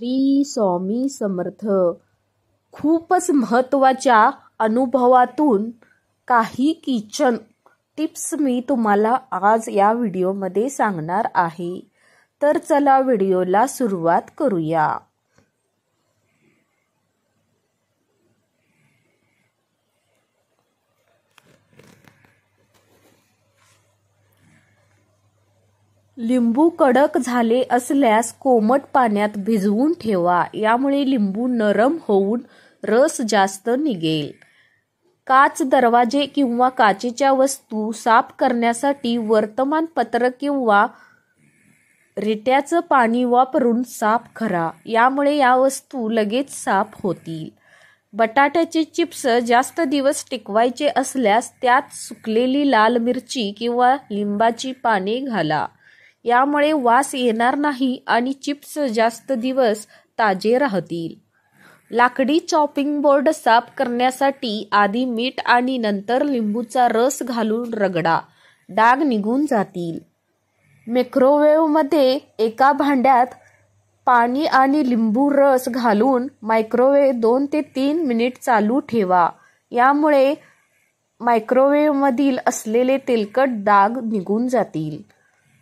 श्री स्वामी समर्थ. खूपच महत्त्वाच्या अनुभवातून काही किचन टिप्स मी तुम्हाला आज या व्हिडिओमध्ये सांगणार आहे. तर चला व्हिडिओला सुरुवात करूया. लिंबू कडक झाले असल्यास कोमट पाण्यात भिजवून ठेवा. यामुळे लिंबू नरम होऊन रस जास्त निघेल. काच, दरवाजे किंवा काचेच्या वस्तू साफ करण्यासाठी वर्तमानपत्र किंवा रिट्याचं पाणी वापरून साफ करा. यामुळे या वस्तू लगेच साफ होतील. बटाट्याचे चिप्स जास्त दिवस टिकवायचे असल्यास त्यात सुकलेली लाल मिरची किंवा लिंबाची पाने घाला. यामुळे वास येणार नाही आणि चिप्स जास्त दिवस ताजे राहतील. लाकडी चॉपिंग बोर्ड साफ करण्यासाठी आधी मीठ आणि नंतर लिंबूचा रस घालून रगडा. डाग निघून जातील. मायक्रोवेव्हमध्ये एका भांड्यात पाणी आणि लिंबू रस घालून मायक्रोवेव्ह 2 ते 3 मिनिट चालू ठेवा. यामुळे मायक्रोवेव्हमधील असलेले तेलकट डाग निघून जातील.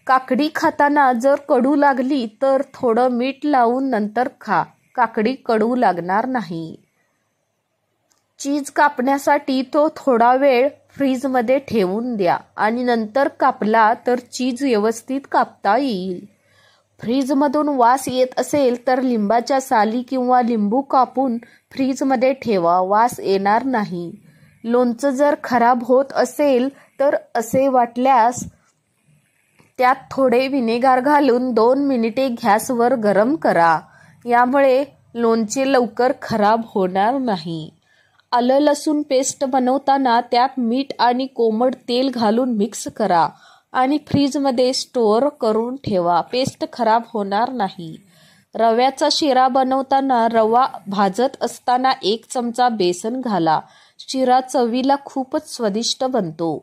काकडी खाताना जर कडू लागली तर थोडं मीठ लावून नंतर खा. काकडी कडू लागणार नाही. चीज कापण्यासाठी तो थोडा वेळ फ्रीजमध्ये ठेवून द्या आणि नंतर कापला तर चीज व्यवस्थित कापता येईल. फ्रीजमधून वास येत असेल तर लिंबाच्या साली किंवा लिंबू कापून फ्रीजमध्ये ठेवा. वास येणार नाही. लोणचं जर खराब होत असेल तर असे वाटल्यास त्यात थोडे व्हिनेगार घालून 2 मिनिटे गॅसवर गरम करा. यामुळे लोणचे लवकर खराब होणार नाही. आलं लसूण पेस्ट बनवताना त्यात मीठ आणि कोमट तेल घालून मिक्स करा आणि फ्रीजमध्ये स्टोअर करून ठेवा. पेस्ट खराब होणार नाही. रव्याचा शिरा बनवताना रवा भाजत असताना 1 चमचा बेसन घाला. शिरा चवीला खूपच स्वादिष्ट बनतो.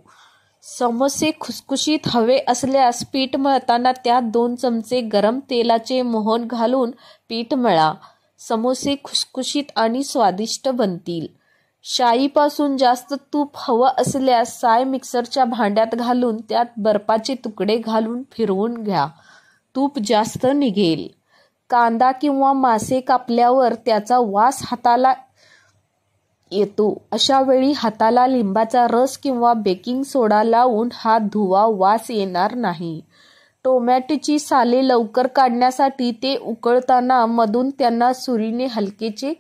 समोसे खुसखुशीत हवे असल्यास पीठ मळताना त्यात 2 चमचे गरम तेलाचे मोहन घालून पीठ मळा. समोसे खुसखुशीत आणि स्वादिष्ट बनतील. शाईपासून जास्त तूप हवं असल्यास साय मिक्सरच्या भांड्यात घालून त्यात बर्फाचे तुकडे घालून फिरवून घ्या. तूप जास्त निघेल. कांदा किंवा मासे कापल्यावर त्याचा वास हाताला येतो. अशा वेळी हाताला लिंबाचा रस किंवा बेकिंग सोडा लावून हात धुवा. वास येणार नाही. टोमॅटोची साले लवकर काढण्यासाठी ते उकळताना मधून त्यांना सुरीने हलकेचे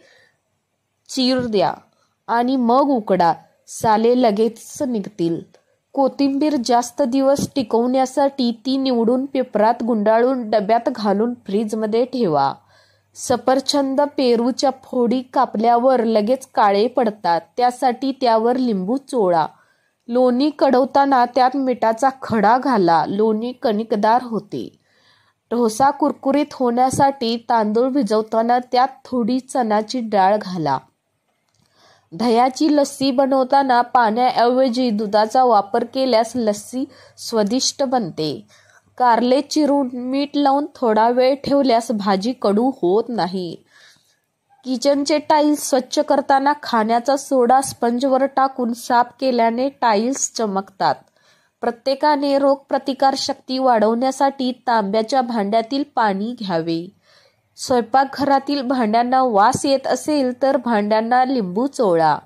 चीर द्या आणि मग उकडा. साले लगेच निघतील. कोथिंबीर जास्त दिवस टिकवण्यासाठी ती निवडून पेपरात गुंडाळून डब्यात घालून फ्रीजमध्ये ठेवा. सफरचंद, पेरूच्या फोडी कापल्यावर लगेच काळे पडतात. त्यासाठी त्यावर लिंबू चोळा. लोणी कढवताना त्यात मिठाचा खडा घाला. लोणी कणिकदार होते. डोसा कुरकुरीत होण्यासाठी तांदूळ भिजवताना त्यात थोडी चण्याची डाळ घाला. दह्याची लस्सी बनवताना पाण्याऐवजी दुधाचा वापर केल्यास लस्सी स्वादिष्ट बनते. कारले चिरून मीठ लावून थोडा वेळ ठेवल्यास भाजी कडू होत नाही. किचनचे टाईल्स स्वच्छ करताना खाण्याचा सोडा स्पंजवर टाकून साफ केल्याने टाईल्स चमकतात. प्रत्येकाने रोगप्रतिकारशक्ती वाढवण्यासाठी तांब्याच्या भांड्यातील पाणी घ्यावे. स्वयंपाकघरातील भांड्यांना वास येत असेल तर भांड्यांना लिंबू चोळा.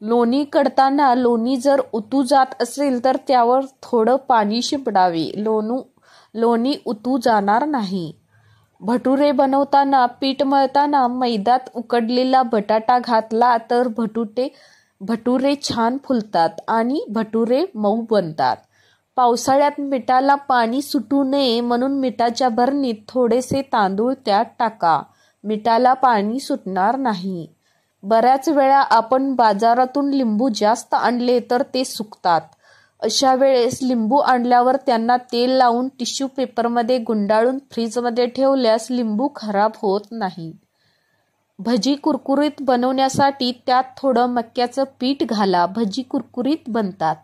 लोणी कढताना लोणी जर उतू जात असेल तर त्यावर थोडं पाणी शिंपडावे. लोणी उतू जाणार नाही. भटुरे बनवताना पीठ मळताना मैद्यात उकडलेला बटाटा घातला तर भटुरे छान फुलतात आणि भटुरे मऊ बनतात. पावसाळ्यात मिठाला पाणी सुटू नये म्हणून मिठाच्या भरणीत थोडेसे तांदूळ त्यात टाका. मिठाला पाणी सुटणार नाही. बऱ्याच वेळा आपण बाजारातून लिंबू जास्त आणले तर ते सुकतात. अशा वेळेस लिंबू आणल्यावर त्यांना तेल लावून टिश्यू पेपरमध्ये गुंडाळून फ्रीजमध्ये ठेवल्यास लिंबू खराब होत नाही. भजी कुरकुरीत बनवण्यासाठी त्यात थोडं मक्याचं पीठ घाला. भजी कुरकुरीत बनतात.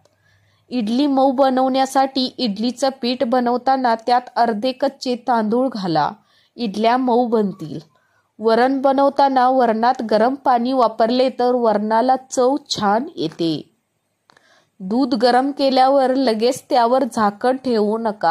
इडली मऊ बनवण्यासाठी इडलीचं पीठ बनवताना त्यात अर्धे कच्चे तांदूळ घाला. इडल्या मऊ बनतील. वरण बनवताना वरणात गरम पाणी वापरले तर वरणाला चव छान येते. दूध गरम केल्यावर लगेच त्यावर झाकण ठेवू नका.